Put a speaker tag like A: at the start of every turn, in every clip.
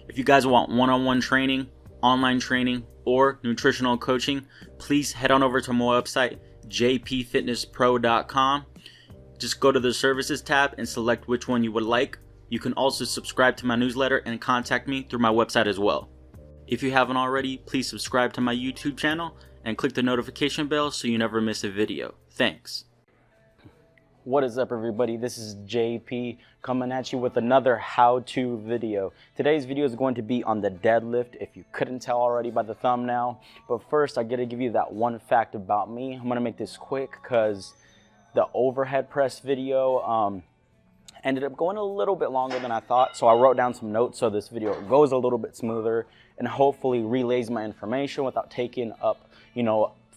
A: If you guys want one-on-one training, online training, or nutritional coaching, please head on over to my website, jpfitnesspro.com. Just go to the services tab and select which one you would like. You can also subscribe to my newsletter and contact me through my website as well. If you haven't already, please subscribe to my YouTube channel and click the notification bell so you never miss a video. Thanks.
B: What is up, everybody? This is JP coming at you with another how-to video. Today's video is going to be on the deadlift, if you couldn't tell already by the thumbnail. But first, I gotta give you that one fact about me. I'm gonna make this quick because the overhead press video ended up going a little bit longer than I thought. So I wrote down some notes so this video goes a little bit smoother and hopefully relays my information without taking up,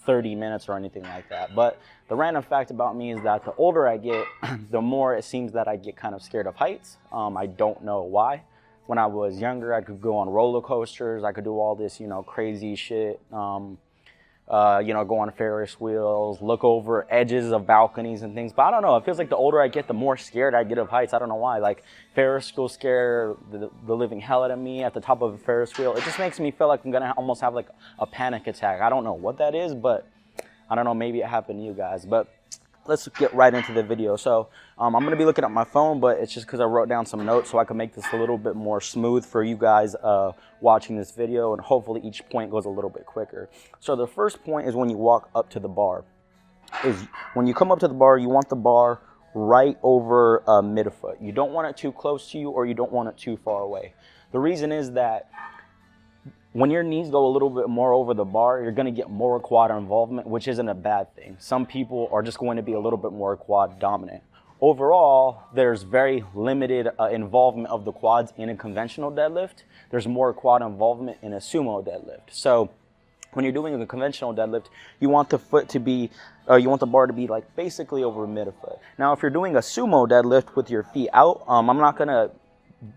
B: 30 minutes or anything like that. But the random fact about me is that the older I get, the more it seems that I get kind of scared of heights. I don't know why. When I was younger, I could go on roller coasters. I could do all this, crazy shit. Go on Ferris wheels, look over edges of balconies and things. But I don't know. It feels like the older I get, the more scared I get of heights. I don't know why. Like Ferris wheels scare the living hell out of me at the top of a Ferris wheel. It just makes me feel like I'm gonna almost have like a panic attack. I don't know what that is, but I don't know. Maybe it happened to you guys. But let's get right into the video. So I'm going to be looking at my phone, but it's just because I wrote down some notes so I can make this a little bit more smooth for you guys watching this video, and hopefully each point goes a little bit quicker. So the first point is when you walk up to the bar. When you come up to the bar, you want the bar right over midfoot. You don't want it too close to you, or you don't want it too far away. The reason is that when your knees go a little bit more over the bar, you're going to get more quad involvement, which isn't a bad thing. Some people are just going to be a little bit more quad dominant. Overall, there's very limited involvement of the quads in a conventional deadlift. There's more quad involvement in a sumo deadlift. So when you're doing a conventional deadlift, you want the foot to be, you want the bar to be like basically over midfoot. Now, if you're doing a sumo deadlift with your feet out, I'm not going to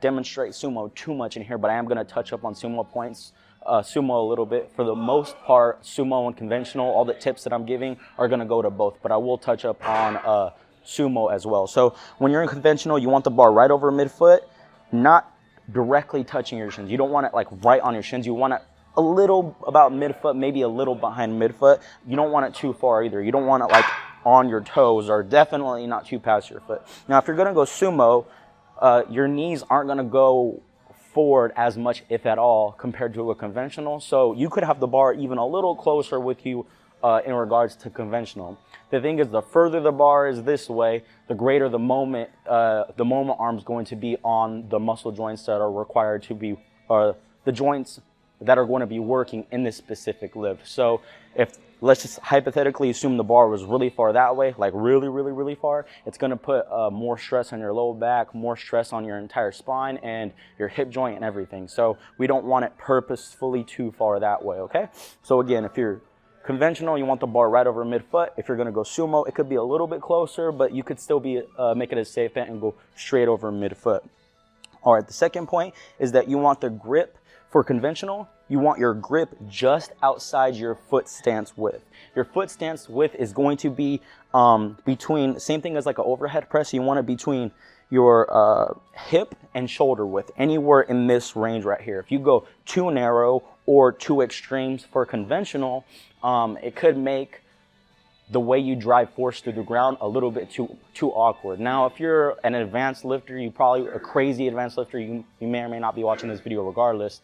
B: demonstrate sumo too much in here, but I am going to touch up on sumo points. Sumo a little bit. For the most part, sumo and conventional, all the tips that I'm giving are going to go to both, but I will touch up on sumo as well. So when you're in conventional, you want the bar right over midfoot, not directly touching your shins. You don't want it like right on your shins. You want it a little about midfoot, maybe a little behind midfoot. You don't want it too far either. You don't want it like on your toes, or definitely not too past your foot. Now, if you're going to go sumo, your knees aren't going to go forward as much, if at all, compared to a conventional. So you could have the bar even a little closer with you in regards to conventional. The thing is, the further the bar is this way, the greater the moment arm's going to be on the muscle joints that are required to be, the joints that are going to be working in this specific lift. So if, let's just hypothetically assume the bar was really far that way, like really far, it's going to put more stress on your low back, more stress on your entire spine and your hip joint and everything. So we don't want it purposefully too far that way, okay? So again, if you're conventional, you want the bar right over midfoot. If you're going to go sumo, it could be a little bit closer, but you could still be make it a safe bet and go straight over midfoot. All right, the second point is that you want the grip. For conventional, you want your grip just outside your foot stance width. Your foot stance width is going to be between, same thing as like an overhead press, you want it between your hip and shoulder width, anywhere in this range right here. If you go too narrow or too extremes for conventional, it could make the way you drive force through the ground a little bit too awkward. Now, if you're an advanced lifter, you probably a crazy advanced lifter, you may or may not be watching this video regardless.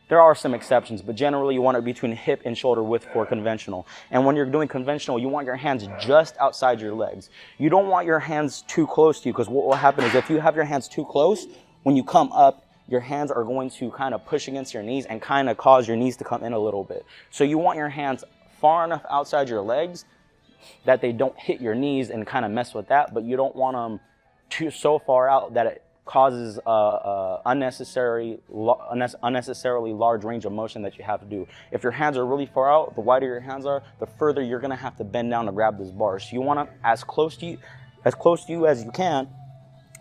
B: There are some exceptions, but generally you want it between hip and shoulder width for conventional. And when you're doing conventional, you want your hands just outside your legs. You don't want your hands too close to you, because what will happen is if you have your hands too close, when you come up, your hands are going to kind of push against your knees and kind of cause your knees to come in a little bit. So you want your hands far enough outside your legs that they don't hit your knees and kind of mess with that, but you don't want them so far out that it causes unnecessarily large range of motion that you have to do. If your hands are really far out, the wider your hands are, the further you're going to have to bend down to grab this bar. So you want them as close to you as you can,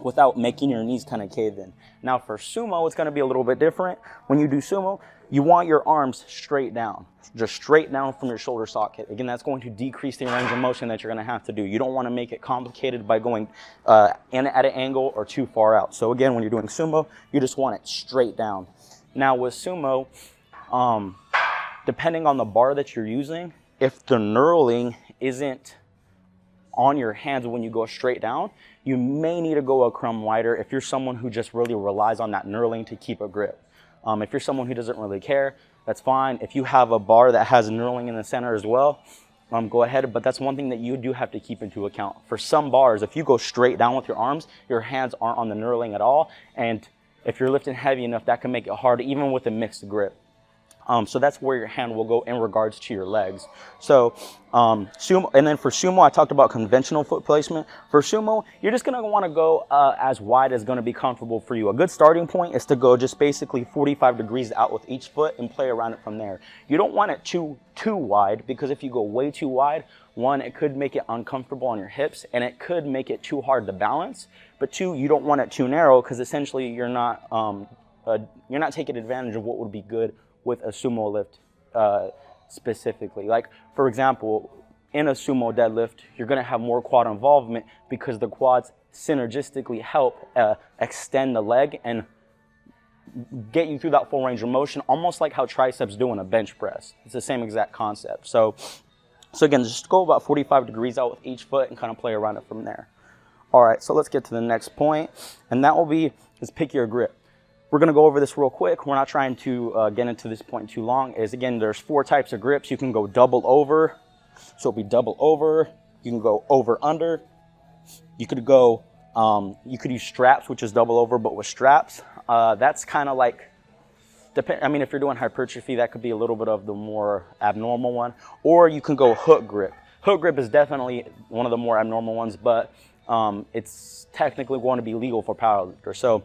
B: without making your knees kind of cave in. Now for sumo, it's going to be a little bit different. When you do sumo, you want your arms straight down, just straight down from your shoulder socket. Again, that's going to decrease the range of motion that you're going to have to do. You don't want to make it complicated by going at an angle or too far out. So again, when you're doing sumo, you just want it straight down. Now with sumo, depending on the bar that you're using, if the knurling isn't on your hands when you go straight down, you may need to go a crumb wider if you're someone who just really relies on that knurling to keep a grip. If you're someone who doesn't really care, that's fine. If you have a bar that has knurling in the center as well, go ahead. But that's one thing that you do have to keep into account. For some bars, if you go straight down with your arms, your hands aren't on the knurling at all. And if you're lifting heavy enough, that can make it hard even with a mixed grip. So that's where your hand will go in regards to your legs. So sumo, and then for sumo, I talked about conventional foot placement. For sumo, you're just going to want to go as wide as going to be comfortable for you. A good starting point is to go just basically 45 degrees out with each foot and play around it from there. You don't want it too wide, because if you go way too wide, one, it could make it uncomfortable on your hips and it could make it too hard to balance. But two, you don't want it too narrow, because essentially you're not taking advantage of what would be good with a sumo lift specifically. Like, for example, in a sumo deadlift, you're going to have more quad involvement because the quads synergistically help extend the leg and get you through that full range of motion, almost like how triceps do in a bench press. It's the same exact concept. So again, just go about 45 degrees out with each foot and kind of play around it from there. All right, so let's get to the next point, and that will be, is pick your grip. We're going to go over this real quick. We're not trying to get into this point too long. Is again, there's 4 types of grips. You can go double over, so it'll be double over. You can go over under. You could go, you could use straps, which is double over, but with straps. That's kind of like, I mean, if you're doing hypertrophy, that could be a little bit of the more abnormal one. Or you can go hook grip. Hook grip is definitely one of the more abnormal ones, but it's technically going to be legal for powerlifters. So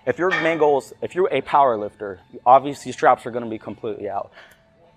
B: if your main goal is, if you're a power lifter, obviously straps are going to be completely out.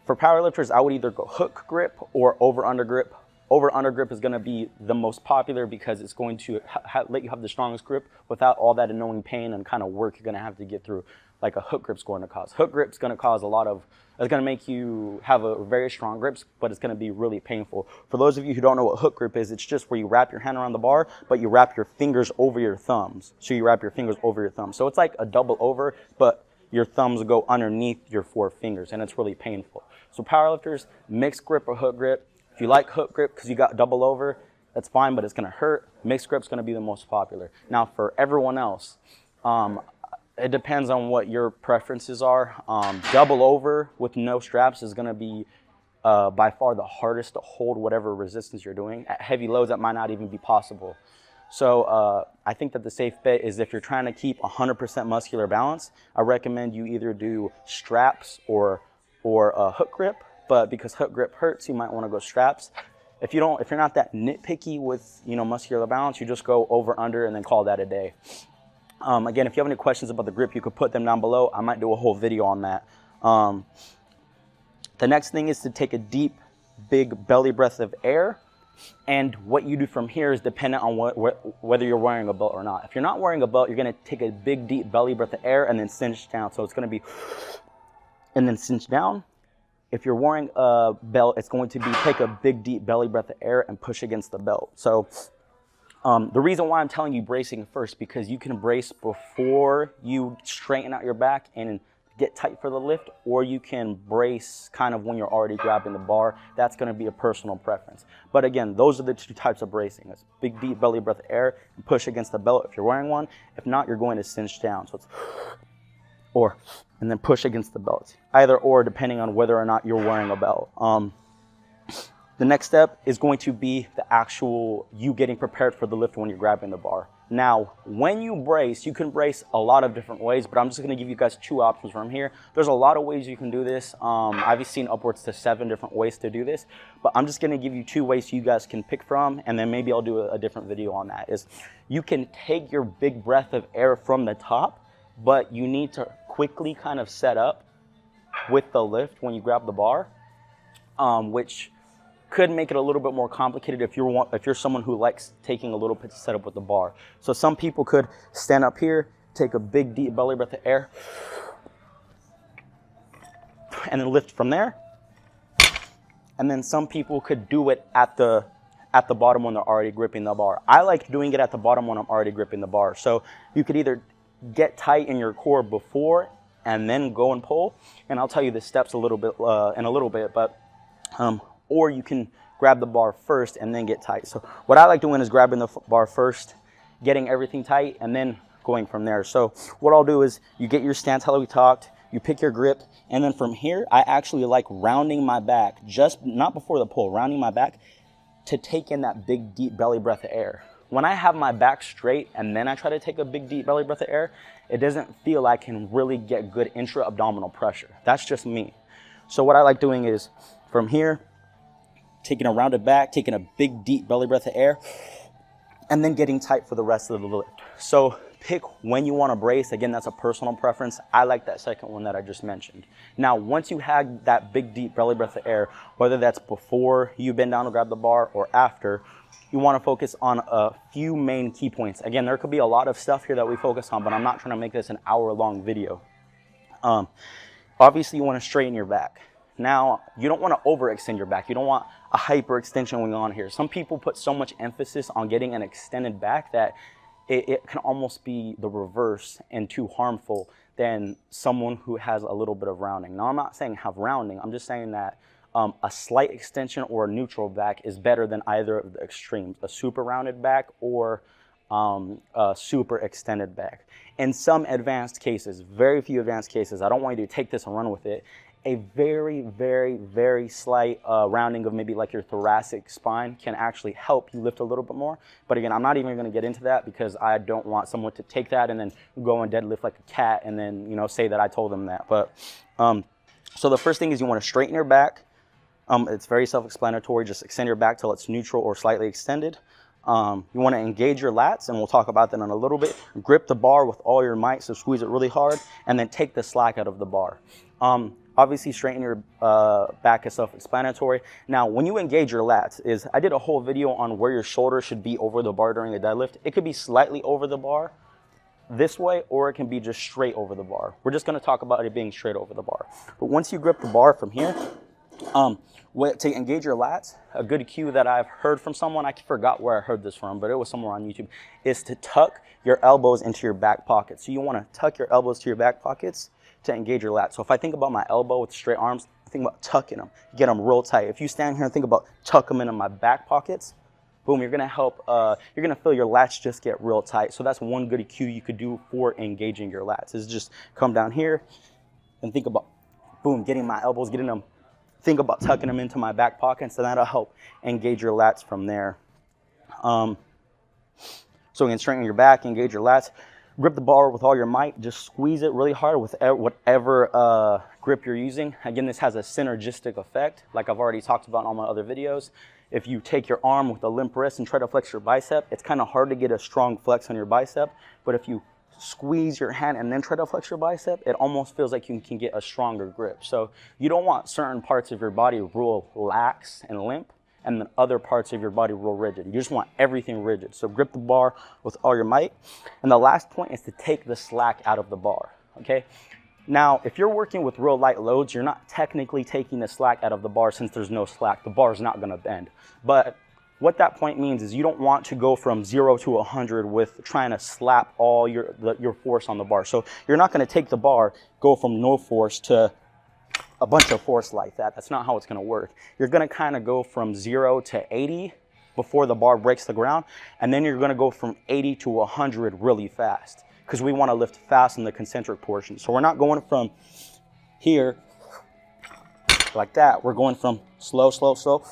B: For power lifters, I would either go hook grip or over-under grip. Over-under grip is going to be the most popular because it's going to let you have the strongest grip without all that annoying pain and kind of work you're going to have to get through, like a hook grip's going to cause. Hook grip's going to cause a lot of, it's going to make you have a very strong grips, but it's going to be really painful. For those of you who don't know what hook grip is, it's just where you wrap your hand around the bar, but you wrap your fingers over your thumbs. So you wrap your fingers over your thumbs. So it's like a double over, but your thumbs go underneath your 4 fingers, and it's really painful. So powerlifters, mixed grip or hook grip. If you like hook grip because you got double over, that's fine, but it's going to hurt. Mixed grip's going to be the most popular. Now for everyone else, it depends on what your preferences are. Double over with no straps is going to be by far the hardest to hold whatever resistance you're doing. At heavy loads, that might not even be possible. So I think that the safe bet is if you're trying to keep 100% muscular balance, I recommend you either do straps or hook grip. But because hook grip hurts, you might want to go straps. If you're not that nitpicky with muscular balance, you just go over under and then call that a day. Again, if you have any questions about the grip, you could put them down below. I might do a whole video on that. The next thing is to take a deep, big belly breath of air. And what you do from here is dependent on whether you're wearing a belt or not. If you're not wearing a belt, you're going to take a big, deep belly breath of air and then cinch down. So it's going to be, and then cinch down. If you're wearing a belt, it's going to be take a big, deep belly breath of air and push against the belt. So the reason why I'm telling you bracing first, because you can brace before you straighten out your back and get tight for the lift, or you can brace kind of when you're already grabbing the bar. That's going to be a personal preference. But again, those are the 2 types of bracing. It's big, deep belly breath of air and push against the belt if you're wearing one. If not, you're going to cinch down. So it's and then push against the belt. Either or, depending on whether or not you're wearing a belt. The next step is going to be the actual you getting prepared for the lift when you're grabbing the bar. Now, when you brace, you can brace a lot of different ways, but I'm just going to give you guys 2 options from here. There's a lot of ways you can do this. I've seen upwards to 7 different ways to do this, but I'm just going to give you 2 ways you guys can pick from, and then maybe I'll do a different video on that. Is you can take your big breath of air from the top, but you need to quickly kind of set up with the lift when you grab the bar, which could make it a little bit more complicated if you're someone who likes taking a little bit to set up with the bar. So some people could stand up here, take a big deep belly breath of air, and then lift from there. And then some people could do it at the bottom when they're already gripping the bar. I like doing it at the bottom when I'm already gripping the bar. So you could either get tight in your core before and then go and pull. And I'll tell you the steps a little bit in a little bit, but or you can grab the bar first and then get tight. So what I like doing is grabbing the bar first, getting everything tight, and then going from there. So what I'll do is you get your stance how we talked, you pick your grip, and then from here, I actually like rounding my back, just not before the pull, rounding my back to take in that big deep belly breath of air. When I have my back straight and then I try to take a big deep belly breath of air, it doesn't feel like I can really get good intra-abdominal pressure. That's just me. So what I like doing is from here, taking a rounded back, taking a big deep belly breath of air, and then getting tight for the rest of the lift. So pick when you want to brace. Again, that's a personal preference. I like that second one that I just mentioned. Now, once you have that big deep belly breath of air, whether that's before you bend down to grab the bar or after, you want to focus on a few main key points. Again, there could be a lot of stuff here that we focus on, but I'm not trying to make this an hour-long video. Obviously, you want to straighten your back. Now, you don't want to overextend your back. You don't want a hyperextension going on here. Some people put so much emphasis on getting an extended back that it can almost be the reverse and too harmful than someone who has a little bit of rounding. Now, I'm not saying have rounding. I'm just saying that a slight extension or a neutral back is better than either of the extremes, a super rounded back or a super extended back. In some advanced cases, very few advanced cases, I don't want you to take this and run with it, a very, very, very slight rounding of maybe like your thoracic spine can actually help you lift a little bit more. But again, I'm not even going to get into that because I don't want someone to take that and then go and deadlift like a cat and then, you know, say that I told them that. But so the first thing is you want to straighten your back. It's very self-explanatory. Just extend your back till it's neutral or slightly extended. You want to engage your lats, and we'll talk about that in a little bit. Grip the bar with all your might, so squeeze it really hard, and then take the slack out of the bar. Obviously, straighten your back is self-explanatory. Now, when you engage your lats, I did a whole video on where your shoulder should be over the bar during the deadlift. It could be slightly over the bar this way, or it can be just straight over the bar. We're just going to talk about it being straight over the bar. But once you grip the bar from here, to engage your lats, a good cue that I've heard from someone, I forgot where I heard this from, but it was somewhere on YouTube, is to tuck your elbows into your back pockets. So you want to tuck your elbows to your back pockets to engage your lats. So if I think about my elbow with straight arms, think about tucking them, get them real tight. If you stand here and think about tuck them into my back pockets, boom, you're gonna help, you're gonna feel your lats just get real tight. So that's one good cue you could do for engaging your lats, is just come down here and think about, boom, getting my elbows, getting them, think about tucking them into my back pocket, so that'll help engage your lats from there. So again, straighten your back, engage your lats, grip the bar with all your might, just squeeze it really hard with whatever grip you're using. Again, this has a synergistic effect, like I've already talked about in all my other videos. If you take your arm with a limp wrist and try to flex your bicep, it's kind of hard to get a strong flex on your bicep, but if you squeeze your hand and then try to flex your bicep, it almost feels like you can get a stronger grip. So you don't want certain parts of your body real lax and limp, and then other parts of your body real rigid. You just want everything rigid. So grip the bar with all your might. And the last point is to take the slack out of the bar, okay? Now, if you're working with real light loads, you're not technically taking the slack out of the bar since there's no slack. The bar is not gonna bend. But what that point means is you don't want to go from 0 to 100 with trying to slap all your force on the bar. So you're not going to take the bar, go from no force to a bunch of force like that. That's not how it's going to work. You're going to kind of go from 0 to 80 before the bar breaks the ground, and then you're going to go from 80 to 100 really fast, because we want to lift fast in the concentric portion. So we're not going from here like that. We're going from slow, slow, slow,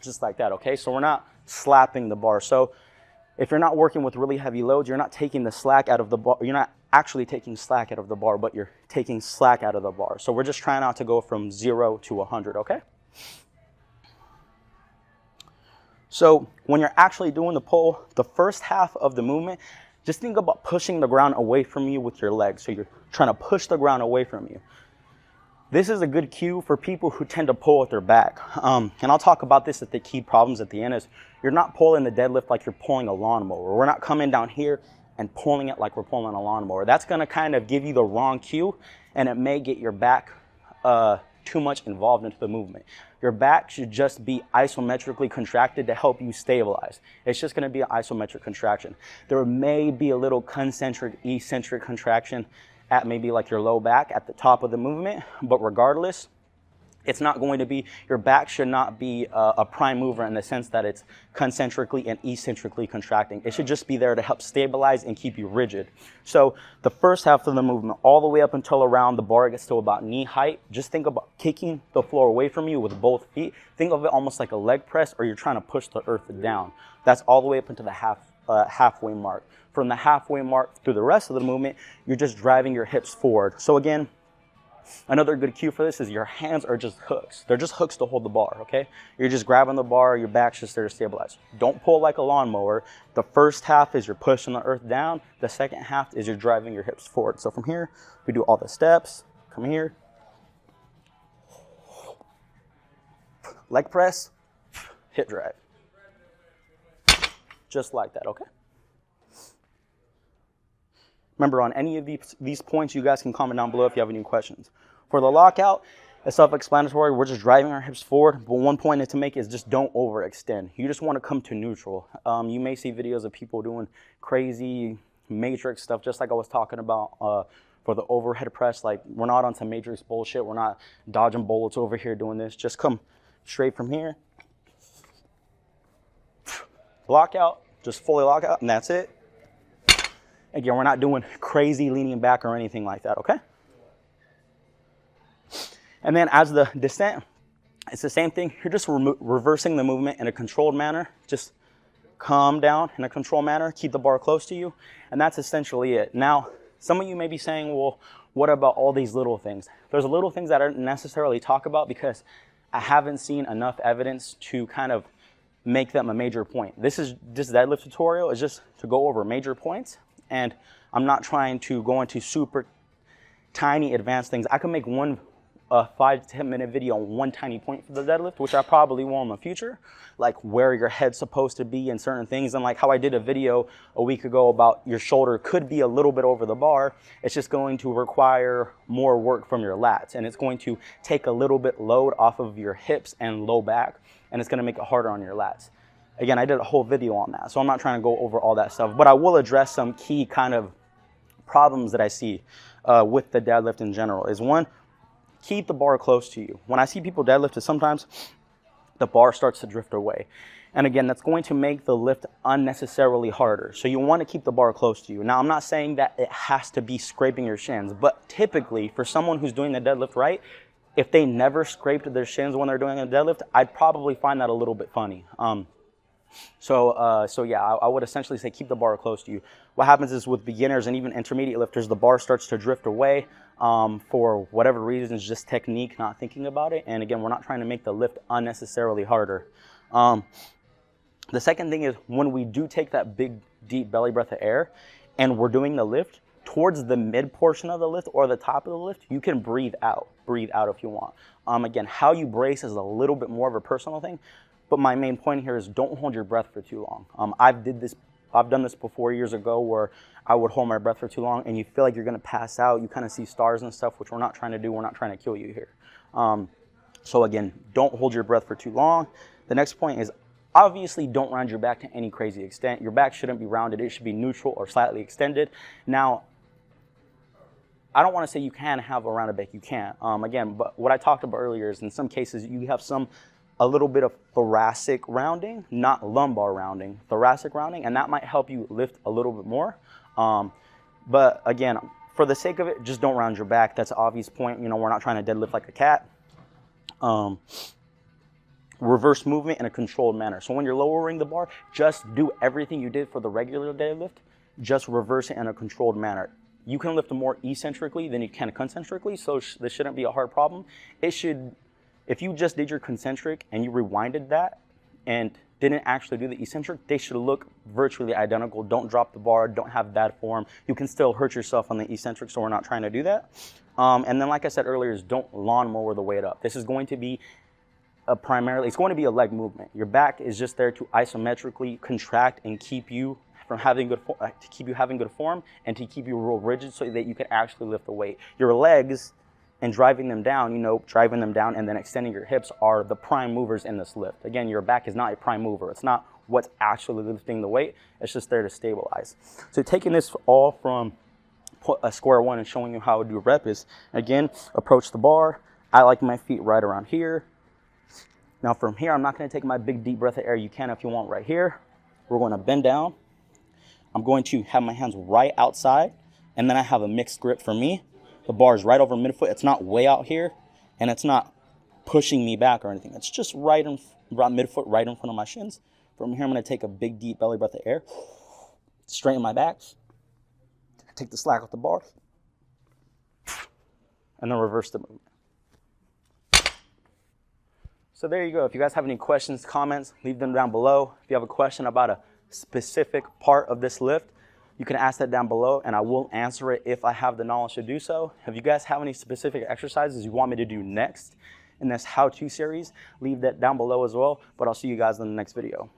B: just like that, okay? So we're not slapping the bar. So if you're not working with really heavy loads, you're not taking the slack out of the bar. You're not actually taking slack out of the bar, but you're taking slack out of the bar. So we're just trying not to go from 0 to 100, okay? So when you're actually doing the pull, the first half of the movement, just think about pushing the ground away from you with your legs. So you're trying to push the ground away from you. This is a good cue for people who tend to pull with their back. And I'll talk about this at the key problems at the end is you're not pulling the deadlift like you're pulling a lawnmower. We're not coming down here and pulling it like we're pulling a lawnmower. That's gonna kind of give you the wrong cue, and it may get your back too much involved into the movement. Your back should just be isometrically contracted to help you stabilize. It's just gonna be an isometric contraction. There may be a little concentric, eccentric contraction at maybe like your low back at the top of the movement, but regardless, it's not going to be, your back should not be a prime mover in the sense that it's concentrically and eccentrically contracting. It should just be there to help stabilize and keep you rigid. So the first half of the movement, all the way up until around the bar gets to about knee height, just think about kicking the floor away from you with both feet. Think of it almost like a leg press, or you're trying to push the earth down. That's all the way up into the halfway mark. From the halfway mark through the rest of the movement, you're just driving your hips forward. So again, another good cue for this is your hands are just hooks. They're just hooks to hold the bar, okay? You're just grabbing the bar, your back's just there to stabilize. Don't pull like a lawnmower. The first half is you're pushing the earth down. The second half is you're driving your hips forward. So from here, we do all the steps. Come here. Leg press, hip drive. Just like that, okay? Remember, on any of these points, you guys can comment down below if you have any questions. For the lockout, it's self-explanatory. We're just driving our hips forward. But one point to make is just don't overextend. You just want to come to neutral. You may see videos of people doing crazy matrix stuff, just like I was talking about for the overhead press. Like, we're not on some matrix bullshit. We're not dodging bullets over here doing this. Just come straight from here. Lockout, just fully lock out, and that's it. Again, we're not doing crazy leaning back or anything like that, okay? And then as the descent, it's the same thing. You're just reversing the movement in a controlled manner. Just calm down in a controlled manner, keep the bar close to you, and that's essentially it. Now, some of you may be saying, well, what about all these little things? There's little things that I don't necessarily talk about because I haven't seen enough evidence to kind of make them a major point. This deadlift tutorial is just to go over major points. And I'm not trying to go into super tiny advanced things. I can make one 5 to 10 minute video on one tiny point for the deadlift, which I probably will in the future, like where your head's supposed to be and certain things. And like how I did a video a week ago about your shoulder could be a little bit over the bar. It's just going to require more work from your lats, and it's going to take a little bit load off of your hips and low back, and it's going to make it harder on your lats. Again, I did a whole video on that, so I'm not trying to go over all that stuff, but I will address some key kind of problems that I see with the deadlift in general. Is one, keep the bar close to you. When I see people deadlift, sometimes the bar starts to drift away. And again, that's going to make the lift unnecessarily harder. So you want to keep the bar close to you. Now, I'm not saying that it has to be scraping your shins, but typically for someone who's doing the deadlift right, if they never scraped their shins when they're doing a deadlift, I'd probably find that a little bit funny. So yeah, I would essentially say keep the bar close to you. What happens is with beginners and even intermediate lifters, the bar starts to drift away for whatever reason. It's just technique, not thinking about it. And again, we're not trying to make the lift unnecessarily harder. The second thing is when we do take that big, deep belly breath of air and we're doing the lift, towards the mid portion of the lift or the top of the lift, you can breathe out if you want. Again, how you brace is a little bit more of a personal thing. But my main point here is don't hold your breath for too long. I've done this before years ago where I would hold my breath for too long and you feel like you're gonna pass out. You kind of see stars and stuff, which we're not trying to do. We're not trying to kill you here. So again, don't hold your breath for too long. The next point is obviously don't round your back to any crazy extent. Your back shouldn't be rounded. It should be neutral or slightly extended. Now, I don't want to say you can have a rounded back. You can't. Again, but what I talked about earlier is in some cases you have a little bit of thoracic rounding, not lumbar rounding, thoracic rounding, and that might help you lift a little bit more. But again, for the sake of it, just don't round your back. That's an obvious point. You know, we're not trying to deadlift like a cat. Reverse movement in a controlled manner. So when you're lowering the bar, just do everything you did for the regular deadlift, just reverse it in a controlled manner. You can lift more eccentrically than you can concentrically, so this shouldn't be a hard problem. It should, if you just did your concentric and you rewinded that and didn't actually do the eccentric, they should look virtually identical. Don't drop the bar, don't have bad form. You can still hurt yourself on the eccentric, so we're not trying to do that. And then like I said earlier, is don't lawnmower the weight up. This is going to be it's going to be a leg movement. Your back is just there to isometrically contract and keep you from having good form and to keep you real rigid so that you can actually lift the weight. Your legs and driving them down, and then extending your hips are the prime movers in this lift. Again, your back is not a prime mover. It's not what's actually lifting the weight. It's just there to stabilize. So taking this all from square one and showing you how to do a rep is, again, approach the bar. I like my feet right around here. Now from here, I'm not going to take my big deep breath of air. You can if you want right here. We're going to bend down. I'm going to have my hands right outside, and then I have a mixed grip for me. The bar is right over midfoot. It's not way out here, and it's not pushing me back or anything. It's just right midfoot, right in front of my shins. From here, I'm going to take a big deep belly breath of air. Straighten my back. Take the slack off the bar. And then reverse the movement. So there you go. If you guys have any questions, comments, leave them down below. If you have a question about a specific part of this lift, you can ask that down below and I will answer it if I have the knowledge to do so. If you guys have any specific exercises you want me to do next in this how-to series, leave that down below as well. But I'll see you guys in the next video.